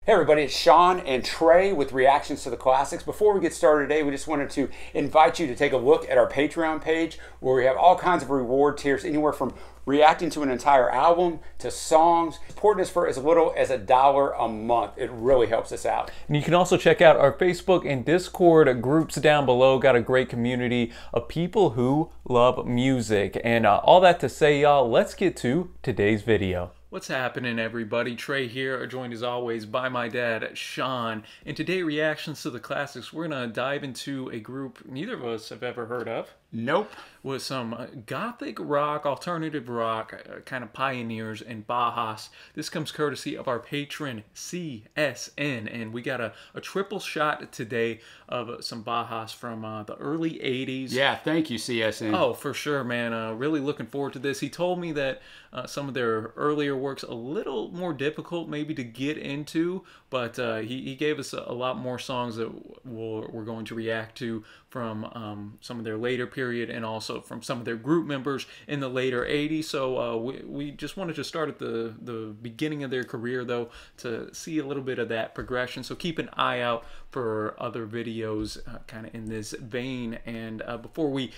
Hey everybody, it's Sean and Trey with Reactions to the Classics. Before we get started today, we just wanted to invite you to take a look at our Patreon page where we have all kinds of reward tiers, anywhere from reacting to an entire album to songs. Supporting us for as little as $1 a month. It really helps us out. And you can also check out our Facebook and Discord groups down below. Got a great community of people who love music. And all that to say, y'all, let's get to today's video. What's happening, everybody? Trey here, joined as always by my dad, Sean. And today, Reactions to the Classics, we're going to dive into a group neither of us have ever heard of. Nope. With some gothic rock, alternative rock, kind of pioneers in Bauhaus. This comes courtesy of our patron, CSN. And we got a triple shot today of some Bauhaus from the early 80s. Yeah, thank you, CSN. Oh, for sure, man. Really looking forward to this. He told me that some of their earlier work's a little more difficult maybe to get into, but he gave us a lot more songs that we're going to react to from some of their later period and also from some of their group members in the later 80s. So we just wanted to start at the beginning of their career, though, to see a little bit of that progression. So keep an eye out for other videos kind of in this vein. And before we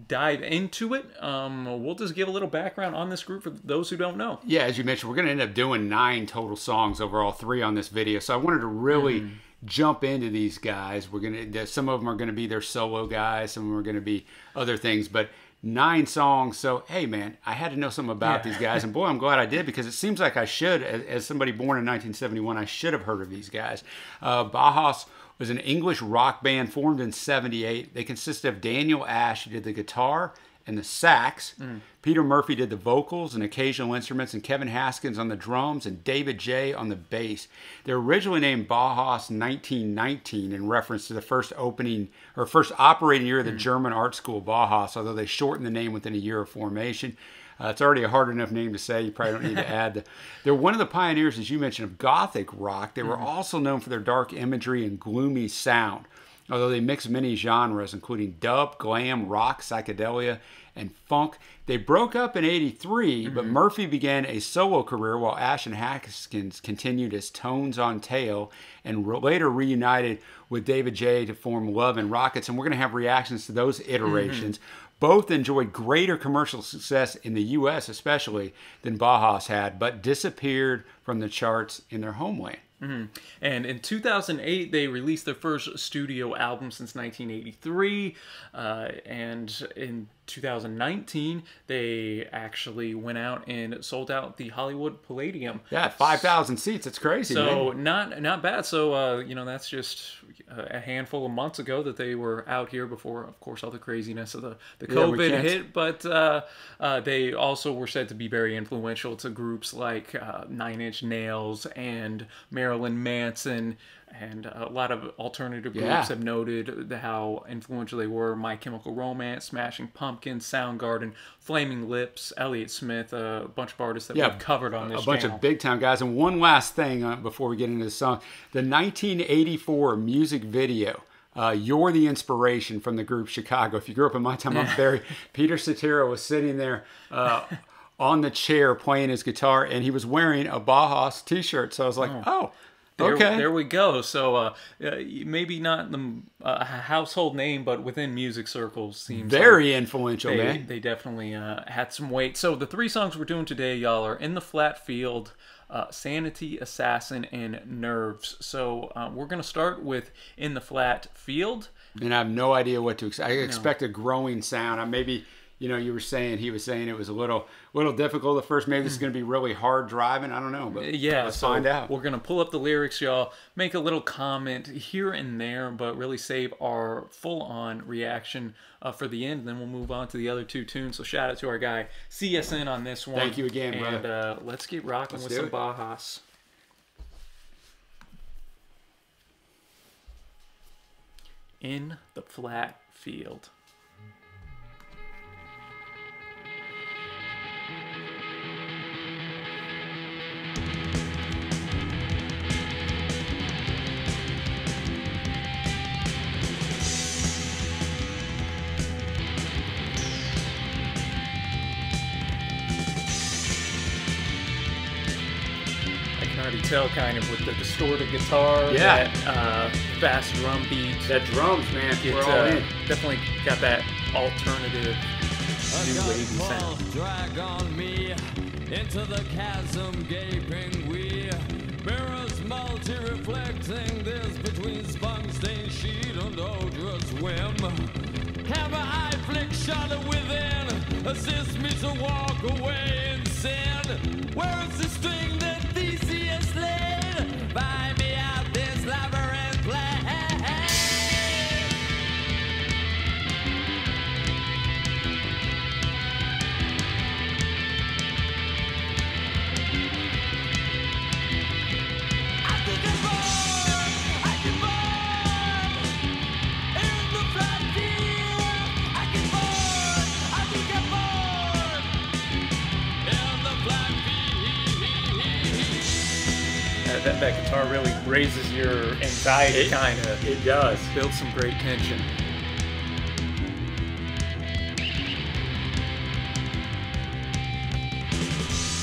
dive into it, we'll just give a little background on this group for those who don't know. Yeah, as you mentioned, we're going to end up doing 9 total songs overall, 3 on this video. So I wanted to really jump into these guys. We're gonna, some of them are going to be their solo guys, some of them are going to be other things, but 9 songs. So hey man, I had to know something about these guys, and boy, I'm glad I did, because it seems like I should, as somebody born in 1971, I should have heard of these guys. Bauhaus was an English rock band formed in '78. They consisted of Daniel Ash, who did the guitar and the sax. Peter Murphy did the vocals and occasional instruments, and Kevin Haskins on the drums, and David J on the bass. They're originally named Bauhaus 1919 in reference to the first operating year of the German art school Bauhaus, although they shortened the name within a year of formation. It's already a hard enough name to say. You probably don't need to add. They're one of the pioneers, as you mentioned, of Gothic rock. They were also known for their dark imagery and gloomy sound, although they mix many genres, including dub, glam, rock, psychedelia, and funk. They broke up in '83, but Murphy began a solo career while Ash and Haskins continued as Tones on Tail, and later reunited with David J to form Love and Rockets. And we're going to have reactions to those iterations. Both enjoyed greater commercial success in the U.S. especially than Bauhaus had, but disappeared from the charts in their homeland. And in 2008, they released their first studio album since 1983. And in 2019, they actually went out and sold out the Hollywood Palladium. Yeah, 5,000 seats. It's crazy, so man. not bad. So, you know, that's just a handful of months ago that they were out here before, of course, all the craziness of the COVID hit. But they also were said to be very influential to groups like Nine Inch Nails and Marilyn Manson, and a lot of alternative groups have noted how influential they were. My Chemical Romance, Smashing Pumpkins, Soundgarden, Flaming Lips, Elliott Smith, a bunch of artists that we've covered on this channel. A bunch of big-time guys. And one last thing before we get into the song. The 1984 music video, You're the Inspiration, from the group Chicago. If you grew up in my time, I'm very... Peter Cetera was sitting there on the chair playing his guitar, and he was wearing a Bauhaus t-shirt. So I was like, oh. Okay. There we go. So maybe not the household name, but within music circles, seems very influential. Man, they definitely had some weight. So the 3 songs we're doing today, y'all, are In the Flat Field, Sanity Assassin, and Nerves. So we're gonna start with In the Flat Field. And I have no idea what to expect. I expect a growing sound. Maybe. You know, he was saying it was a little difficult at first. Maybe this is going to be really hard driving. I don't know, but let's find out. We're going to pull up the lyrics, y'all, make a little comment here and there, but really save our full-on reaction for the end. And then we'll move on to the other 2 tunes. So shout out to our guy CSN on this one. Thank you again, brother. And let's get rocking with some Bauhaus. In the Flat Field. tell kind of with the distorted guitar, Yeah. that fast drum beat. That drums, man, we're all in. Definitely got that alternative new wavy sound. Drag on me into the chasm gaping we mirrors multi-reflecting this between spunk-stained sheet and odorous whim. Camera eye flick shudder within, assist me to walk away in sin. Where is the string that Theseus laid? Find me out this labyrinth place. That guitar really raises your anxiety, kind of. It does. Builds some great tension.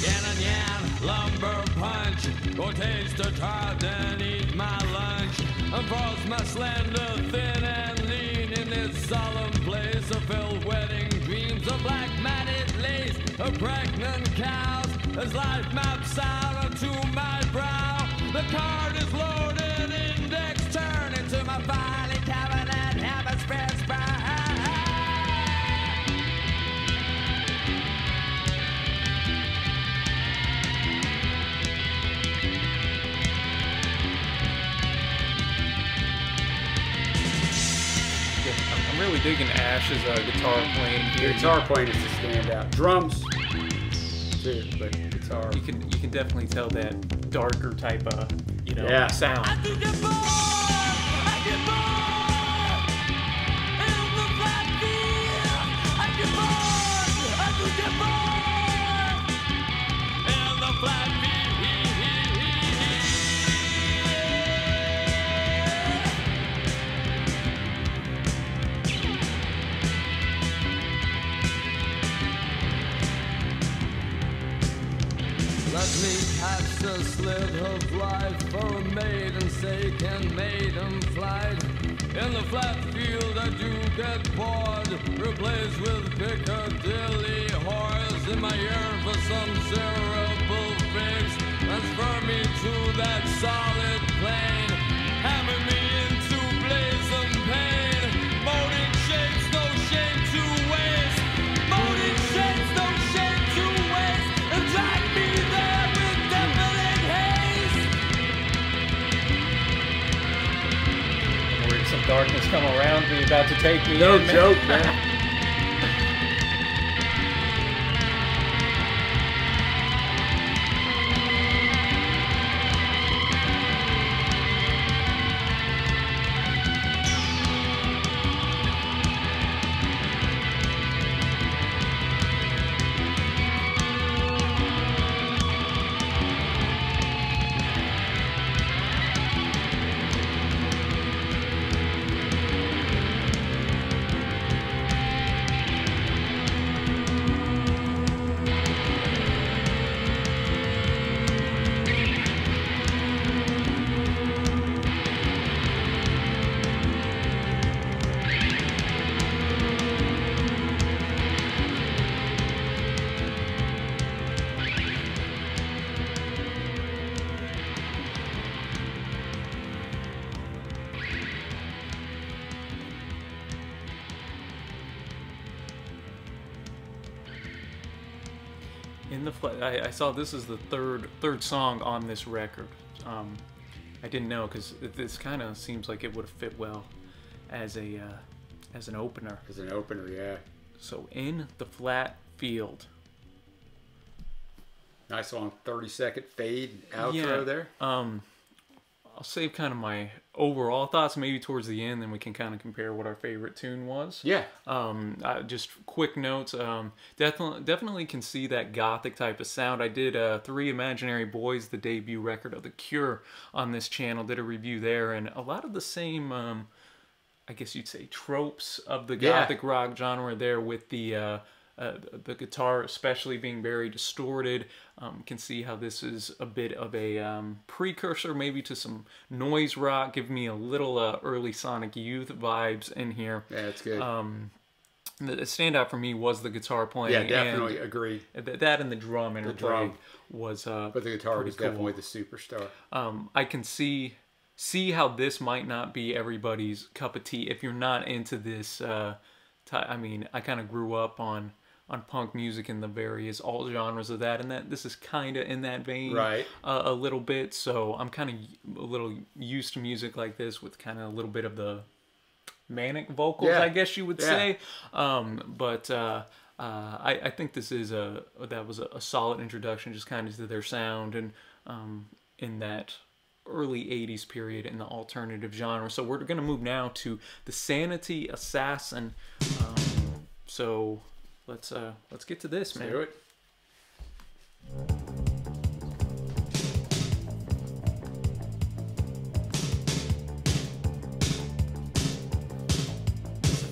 Yan and yan, lumber punch, go taste a tart and eat my lunch, and frost my slender, thin and lean in this solemn place of filled wedding dreams of black matted lace, of pregnant cows, as life maps out onto my brow. The card is loaded, index turn into my filing cabinet, habit spreads by. I'm really digging Ash's guitar playing here. Guitar playing is the standout. Drums, too, but guitar. You can definitely tell that darker type of sound. I do get bored, I get bored in the flat field. I get bored, I do get bored in the flat field. Let me catch the slit of life for a maiden's sake and maiden flight. In the flat field I do get bored, replaced with Piccadilly horrors. In my yearn for some cerebral fix, transfer me to that solid plane, hammer me into blazing pain. Molding shapes, no shame to waste. Molding shapes, no shame to waste. And drag me there with definite haste. Where some darkness come around me, about to take me No in. joke, man. In the I saw this is the third song on this record. I didn't know because this kind of seems like it would have fit well as an opener. As an opener, yeah. So In the Flat Field. Nice long 30-second fade outro there. I'll save kind of my overall thoughts maybe towards the end, then we can kind of compare what our favorite tune was. Yeah. Just quick notes. Definitely can see that gothic type of sound. I did Three Imaginary Boys, the debut record of The Cure, on this channel. Did a review there, and a lot of the same, I guess you'd say, tropes of the gothic rock genre there with the the guitar especially being very distorted. Can see how this is a bit of a precursor maybe to some noise rock, give me a little early Sonic Youth vibes in here. Yeah, it's good. The standout for me was the guitar playing. Yeah, definitely agree. That and the drum interplay was but the guitar was definitely the superstar. I can see how this might not be everybody's cup of tea if you're not into this. I mean, I kind of grew up on punk music and the various alt genres of that, and that this is kind of in that vein, right? A little bit. So I'm kind of a little used to music like this with kind of a little bit of the manic vocals, I guess you would say. But I think this is that was a solid introduction, just kind of to their sound and in that early 80s period in the alternative genre. So we're going to move now to the Sanity Assassin. So let's get to this, man. Let's do it.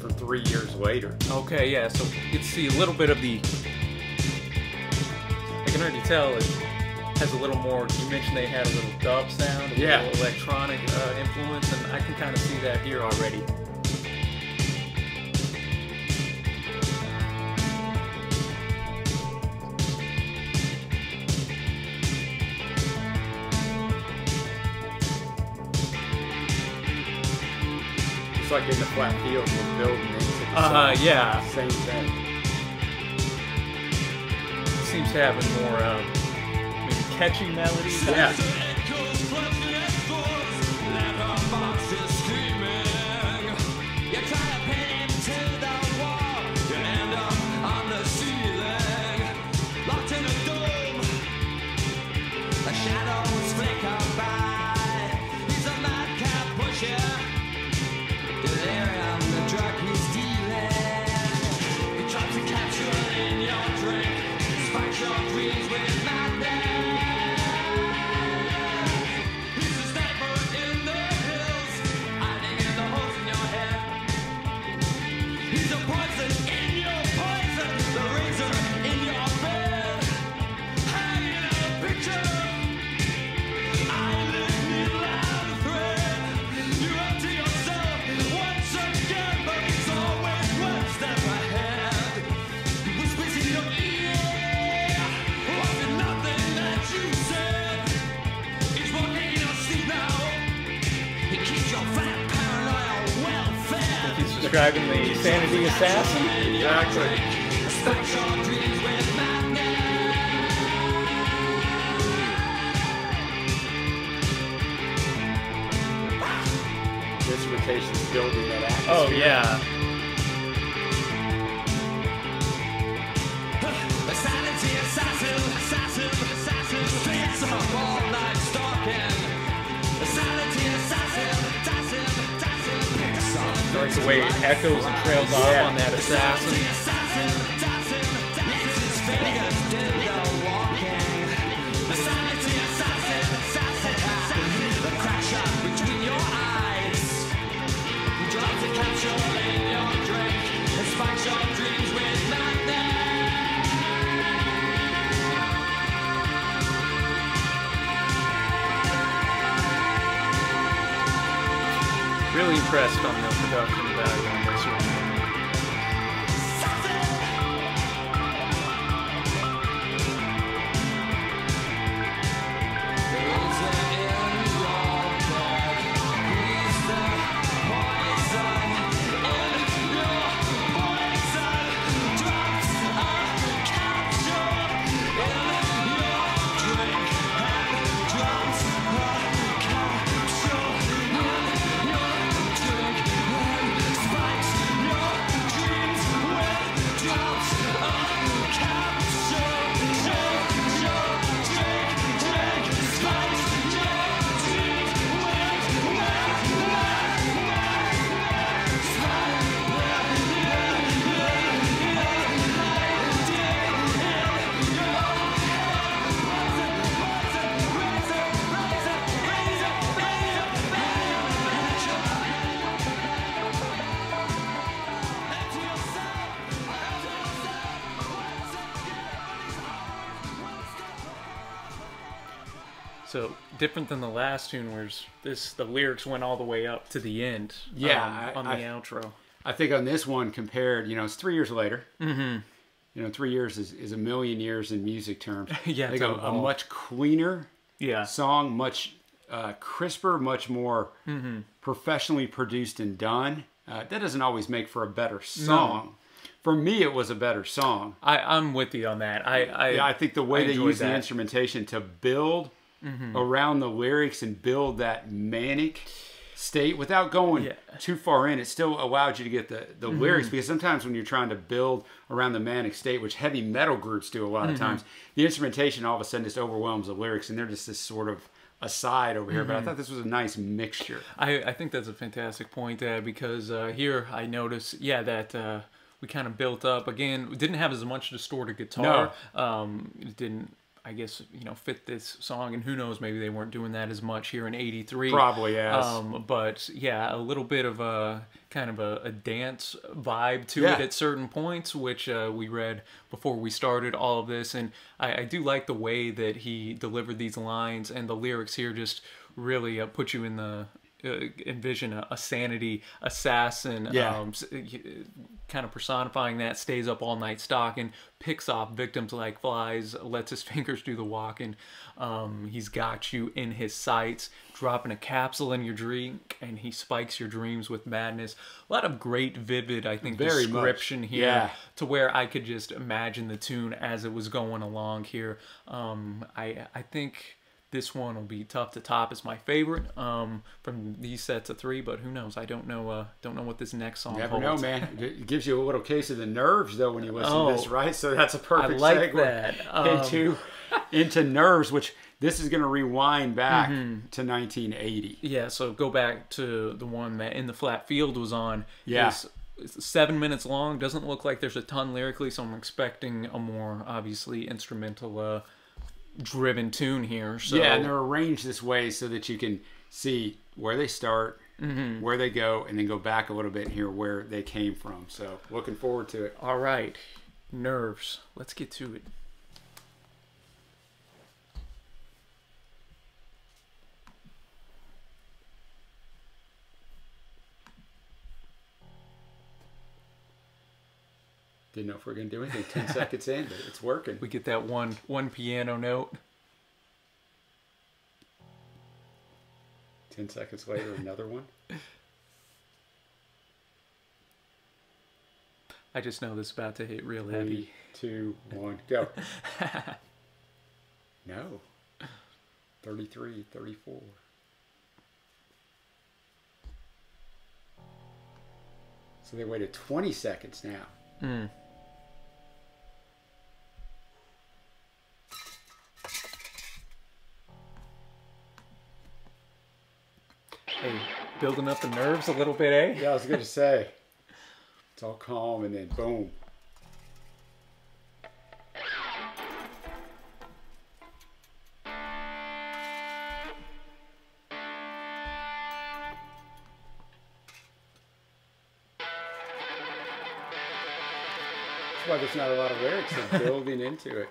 From 3 years later. Okay, yeah, so you can see a little bit of the, I can already tell it has a little more, you mentioned they had a little dub sound, a little electronic influence, and I can kind of see that here already. It's like in the flat field we're building into the yeah. Same thing. Seems to have a more maybe catchy melody. Yeah. Describing the Sanity Assassin? Exactly. This rotation's building that atmosphere. Oh, yeah. The Sanity Assassin, stays up all night stalking. The Sanity Assassin. I like the way it echoes and trails off on that assassin. The crack shot between your eyes. You drop the capsule in your drink and spikes your dreams with madness. Really impressed on the production value on this one. Spikes So different than the last tune, where the lyrics went all the way up to the end. Yeah, on the outro. I think on this one compared, it's 3 years later. Mm-hmm. 3 years is a million years in music terms. Yeah, I think a much cleaner song, much crisper, much more professionally produced and done. That doesn't always make for a better song. No. For me, it was a better song. I'm with you on that. I think the way they use the instrumentation to build around the lyrics and build that manic state without going too far in, it still allowed you to get the lyrics, because sometimes when you're trying to build around the manic state, which heavy metal groups do a lot of times, the instrumentation all of a sudden just overwhelms the lyrics, and they're just this sort of aside over here. But I thought this was a nice mixture. I think that's a fantastic point, because here I notice that we kind of built up again. We didn't have as much distorted guitar. It didn't, I guess, fit this song, and who knows, maybe they weren't doing that as much here in '83. Probably, yes. But yeah, a little bit of a kind of a dance vibe to it at certain points, which we read before we started all of this, and I do like the way that he delivered these lines, and the lyrics here just really put you in the envision a sanity assassin, kind of personifying that, stays up all night stalking, picks off victims like flies, lets his fingers do the walking. He's got you in his sights, dropping a capsule in your drink, and he spikes your dreams with madness. A lot of great, vivid, I think, description here, to where I could just imagine the tune as it was going along here. I think this one will be tough to top as my favorite from these sets of three, but who knows? I don't know what this next song holds. Never know, man. It gives you a little case of the nerves, though, when you listen to this, right? So that's a perfect segue into Nerves, which this is going to rewind back to 1980. Yeah, so go back to the one that In the Flat Field was on. Yeah. It's 7 minutes long. Doesn't look like there's a ton lyrically, so I'm expecting a more, obviously, instrumental driven tune here. So and they're arranged this way so that you can see where they start, where they go, and then go back a little bit and hear where they came from. So looking forward to it. All right, Nerves. Let's get to it. Didn't know if we were going to do anything 10 seconds in, but it's working. We get that one piano note. 10 seconds later, another one. I just know this is about to hit real heavy. 3, 2, 1, go. No. 33, 34. So they waited 20 seconds now. Hey, building up the nerves a little bit, eh? Yeah, I was going to say. It's all calm and then boom. That's why there's not a lot of lyrics. They're building into it.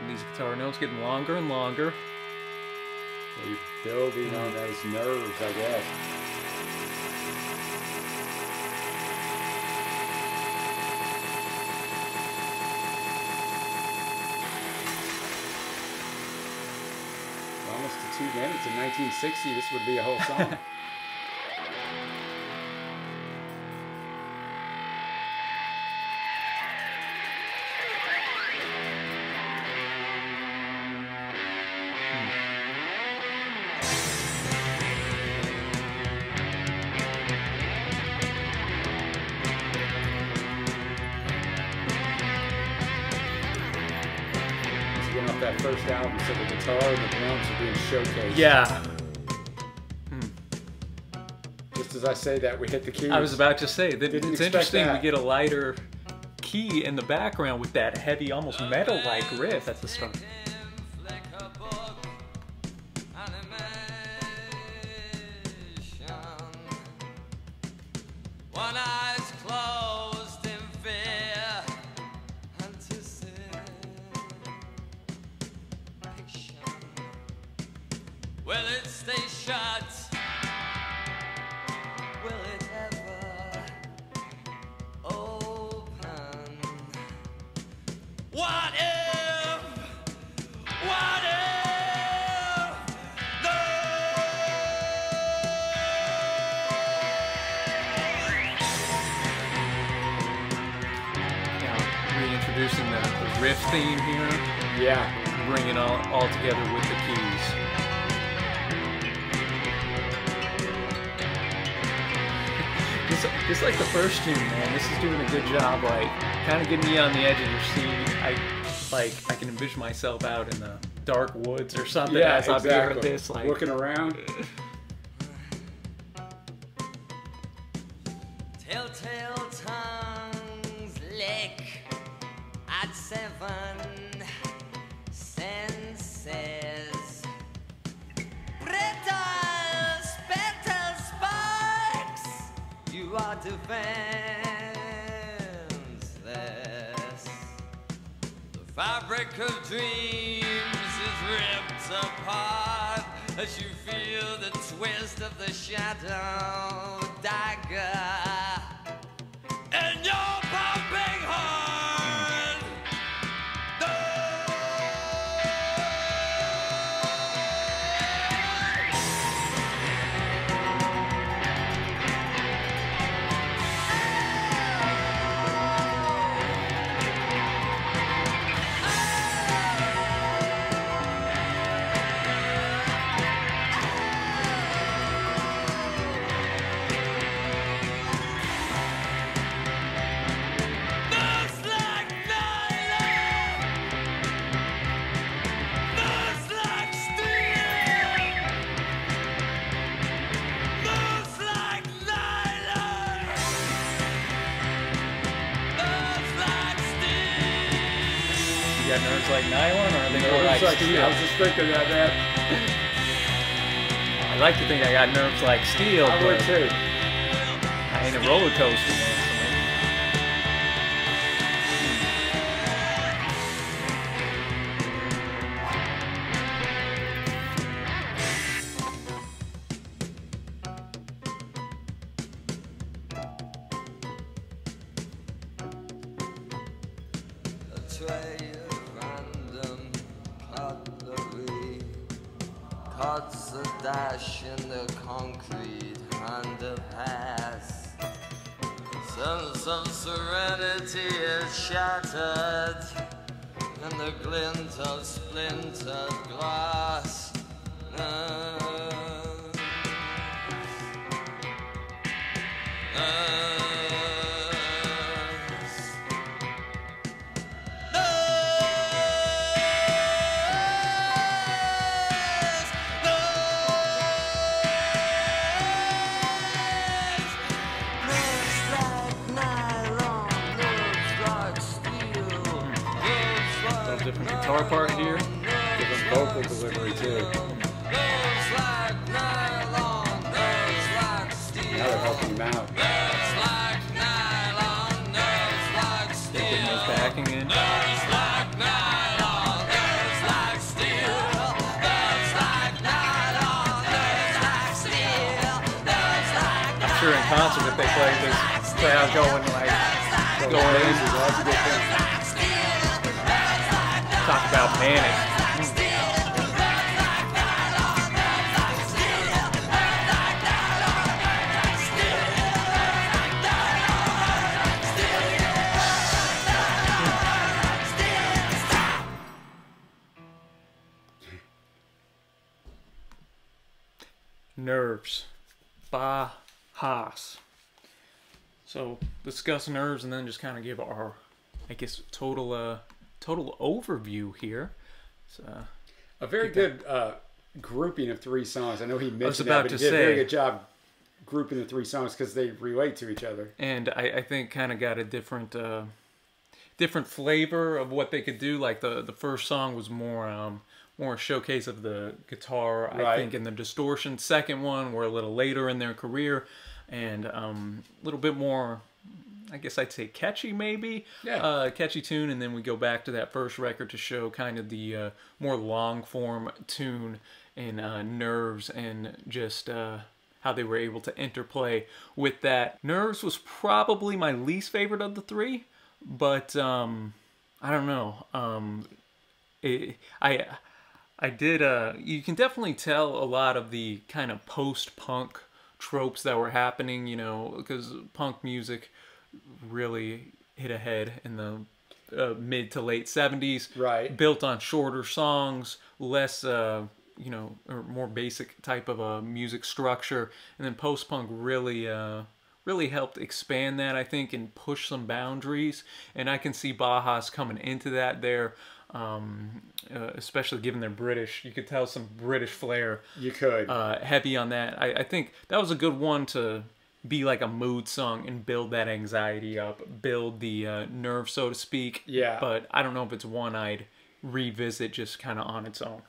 These guitar notes getting longer and longer. So you're building on those nerves, I guess. Almost to 2 minutes. In 1960, this would be a whole song. Off that first album, so the guitar and the drums are being showcased. Yeah. Just as I say that, we hit the keys. I was about to say that it's interesting we get a lighter key in the background with that heavy, almost metal-like riff at the start. one eye's closed in fear, anticipation. Will it stay shut? Will it ever open? What if? What if? No! Now, reintroducing the riff theme here, Yeah. bring it all together with the keys. Just like the first tune, man, this is doing a good job, like, kind of getting me on the edge of your seat. I can envision myself out in the dark woods or something as I'm hearing this, like, looking around. Telltale tongues lick at 7 senses. Brittle spectral sparks, you are defenseless. The fabric of dreams is ripped apart as you feel the twist of the shadow dagger in your pumping heart. Looks like nylon. Looks like steel. Looks like nylon. Looks like steel. You got nerves like nylon, or are they more Nerves like like steel? steel. I was just thinking that, man. I like to think I got nerves like steel, I would but too. I ain't a roller coaster, man. A tray of random cutlery cuts a dash in the concrete underpass. Sense of serenity is shattered in the glint of splintered glass. Little different guitar part here. Different vocal delivery too. Now they're helping him out. Getting those backing in. I'm sure in concert if they play this crowd going like going in. That's a good thing. Talk about manic. Nerves. Bauhaus. So discuss nerves and then just kind of give our, I guess, total overview here. So, A very good grouping of 3 songs. I know he mentioned about that, but to he did a say- very good job grouping the 3 songs because they relate to each other. and I think kind of got a different flavor of what they could do. Like the first song was more a showcase of the guitar, I Right. think, and the distortion. Second one were a little later in their career. and a little bit more, I guess I'd say catchy maybe. Yeah. Catchy tune, and then we go back to that first record to show kind of the more long form tune and Nerves, and just how they were able to interplay with that. Nerves was probably my least favorite of the three, but I don't know. I did, you can definitely tell a lot of the kind of post-punk tropes that were happening, you know, because punk music really hit ahead in the mid to late 70s. Right. Built on shorter songs, less, you know, or more basic type of a music structure. And then post-punk really, really helped expand that, I think, and push some boundaries. And I can see Bauhaus coming into that there. Especially given they're British, you could tell some British flair. You could. Heavy on that. I think that was a good one to be like a mood song and build that anxiety up, build the nerve, so to speak. Yeah. But I don't know if it's one I'd revisit just kind of on its own.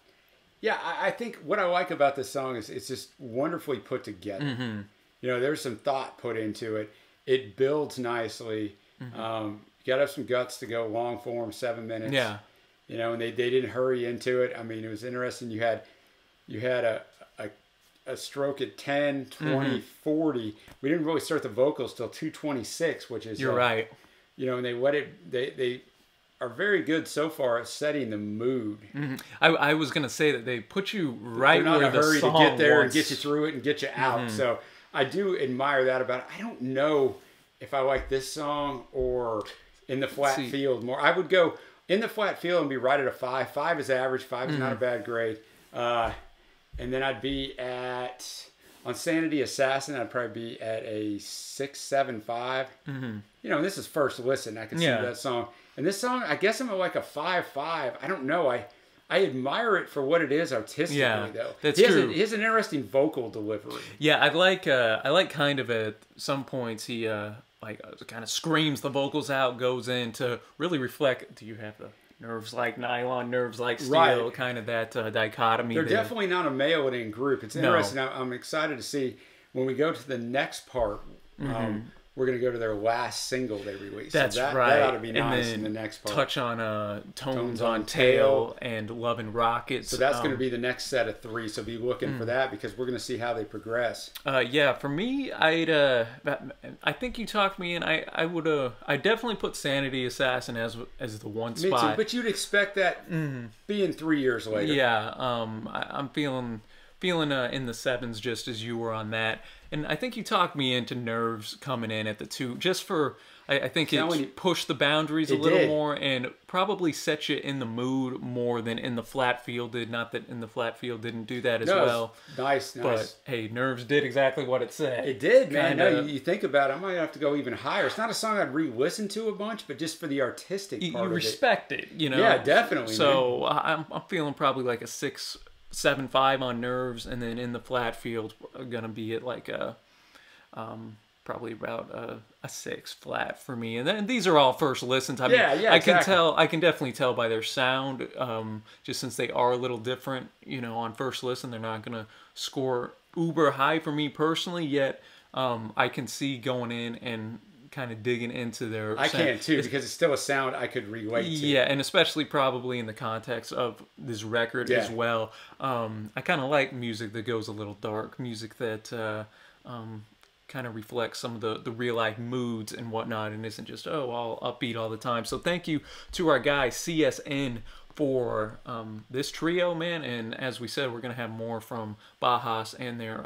Yeah, I think what I like about this song is it's just wonderfully put together. Mm-hmm. You know, there's some thought put into it. It builds nicely. Mm-hmm. You got to have some guts to go long form, 7 minutes. Yeah. You know, and they didn't hurry into it. I mean, it was interesting. You had a stroke at 10, 20, 40. We didn't really start the vocals till 2:26, which is You're right. You know, and they are very good so far at setting the mood. Mm-hmm. I was gonna say that they put you right They're not where in a hurry the song to get there wants. and get you through it and get you out. Mm-hmm. So I do admire that about it. I don't know if I like this song or In the Flat Field more. I would go In the Flat Field and be right at a 5. 5 is average. 5 is not a bad grade. And then I'd be on Sanity Assassin, I'd probably be at a 6, 7, 5. Mm-hmm. You know, and this is first listen. I can see that song. And this song, I guess I'm at like a 5, 5. I don't know. I admire it for what it is artistically, though. That's true. He has an interesting vocal delivery. Yeah, I like kind of at some points he kind of screams the vocals out, goes in to really reflect. Do you have the nerves like nylon, nerves like steel? Right. Kind of that dichotomy. They're there. definitely not a male-in group. It's interesting. I'm excited to see when we go to the next part. We're going to go to their last single they released. That's so right. That ought to be nice then in the next part. Touch on Tones on Tail and Love and Rockets. So that's going to be the next set of 3. So be looking for that because we're going to see how they progress. Yeah, for me, I think you talked me in. I definitely put Sanity Assassin as the one spot. Me too, but you'd expect that being 3 years later. Yeah, I'm feeling in the 7s just as you were on that. And I think you talked me into Nerves coming in at the 2, just for, I think it pushed the boundaries a little more and probably set you in the mood more than In the Flat Field did. Not that In the Flat Field didn't do that as well. Nice. But, hey, Nerves did exactly what it said. It did, man. No, you think about it, I might have to go even higher. It's not a song I'd re-listen to a bunch, but just for the artistic part of it. You respect it, you know? Yeah, definitely, So I'm feeling probably like a 6, 7, 5 on Nerves, and then In the Flat Field gonna be at like a probably about a 6 flat for me. And then these are all first listens. I mean, I can definitely tell by their sound, just since they are a little different, you know, on first listen. They're not gonna score uber high for me personally, yet I can see going in and kind of digging into their sound. can too, because it's still a sound I could relate to. Yeah, and especially probably in the context of this record as well. I kind of like music that goes a little dark, music that kind of reflects some of the real life moods and whatnot, and isn't just all upbeat all the time. So thank you to our guy CSN for this trio, man. And as we said, we're gonna have more from Bauhaus and their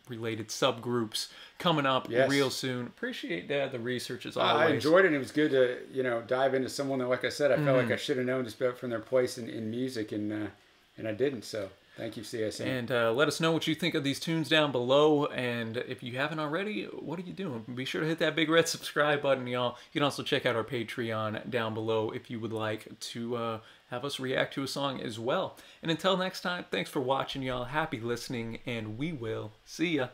related subgroups coming up real soon. Appreciate the research as always. I enjoyed it. And it was good to dive into someone that, like I said, I felt like I should have known just about from their place in music, and I didn't. So thank you, CSN. And let us know what you think of these tunes down below. And if you haven't already, what are you doing? Be sure to hit that big red subscribe button, y'all. You can also check out our Patreon down below if you would like to have us react to a song as well. And until next time, thanks for watching, y'all. Happy listening, and we will see ya.